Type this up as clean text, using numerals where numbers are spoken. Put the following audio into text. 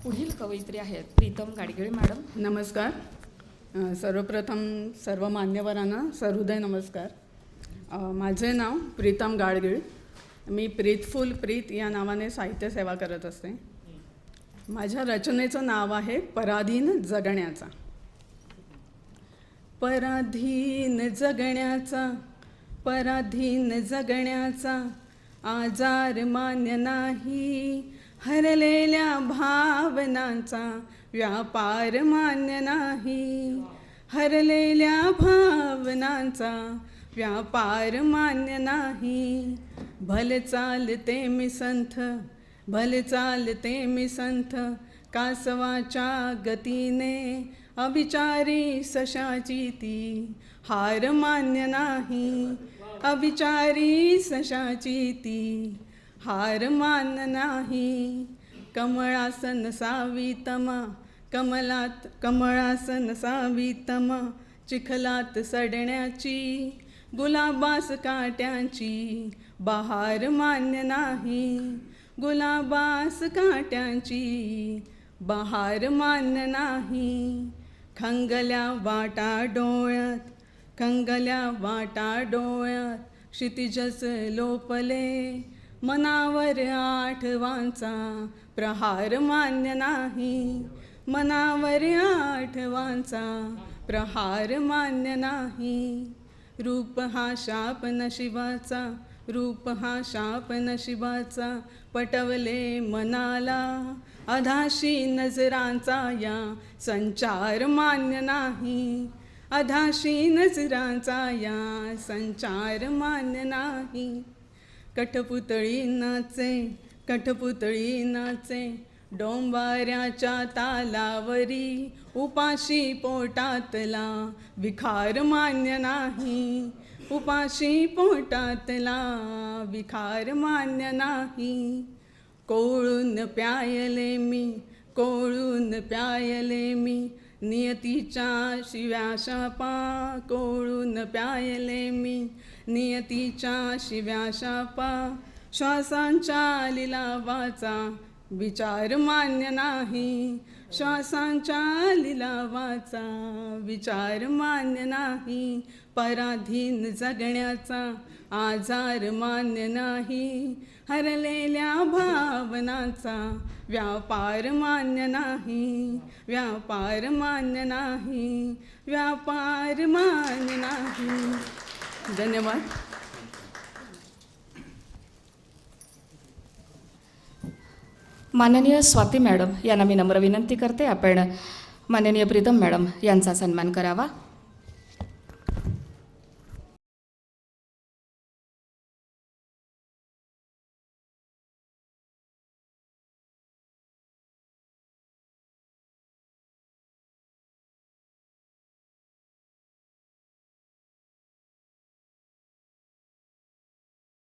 पुढील कवयित्री आहेत प्रीतम गाडगिळ मॅडम. नमस्कार. सर्वप्रथम सर्व मान्यवरांना सहृदय नमस्कार. माझे नाव प्रीतम गाडगिळ. मी प्रीतफुल प्रीत या नावाने साहित्य सेवा करत असते. माझ्या रचनेचं नाव आहे पराधीन जगण्याचा. पराधीन जगण्याचा, पराधीन जगण्याचा आजार मान्य नाही, हरलेल्या भावनांचा व्यापार मान्य नाही, हरलेल्या भावनांचा व्यापार मान्य नाही. भले चालते मी संथ, भले चालते मी संथ, कासवाच्या गतीने अविचारी सशाची ती हार मान्य नाही, अविचारी सशाची ती हार मान्य नाही. कमळासन सावितमा, कमळासन सावितमा, चिखलात सडण्याची गुलाबास काट्यांची बहार मान्य नाही, गुलाबास काट्यांची बहार मान्य नाही. खंगल्या वाटा डोळ्यात, खंगल्या वाटा डोळ्यात क्षितिजस लोपले, मनावर आठवांचा प्रहार मान्य नाही, मनावर आठवांचा प्रहार मान्य नाही. रूप हा शाप नशिबाचा, रूप हा शाप नशिबाचा, पटवले मनाला अधाशी नजरांचा या संचार मान्य नाही, अधाशी नजरांचा या संचार मान्य नाही. कठपुतळी नाचे, कठपुतळी नाचे, डोंबाऱ्याच्या तालावरी, उपाशी पोटातला विखार मान्य नाही, उपाशी पोटातला विखार मान्य नाही. कोळून प्यायले मी, कोळून प्यायले मी, नियतीच्या शिव्या शापा, कोळून प्यायले मी, नियतीच्या शिव्या शापा. श्वासांच्या लिलावाचा विचार मान्य नाही, श्वासांच्या लिलावाचा विचार मान्य नाही. पराधीन जगण्याचा आजार मान्य नाही, हरलेल्या भावनांचा व्यापार मान्य नाही, व्यापार मान्य नाही, व्यापार मान्य नाही. धन्यवाद. माननीय स्वाती मॅडम यांना मी नम्र विनंती करते, आपण माननीय प्रीतम मॅडम यांचा सन्मान करावा.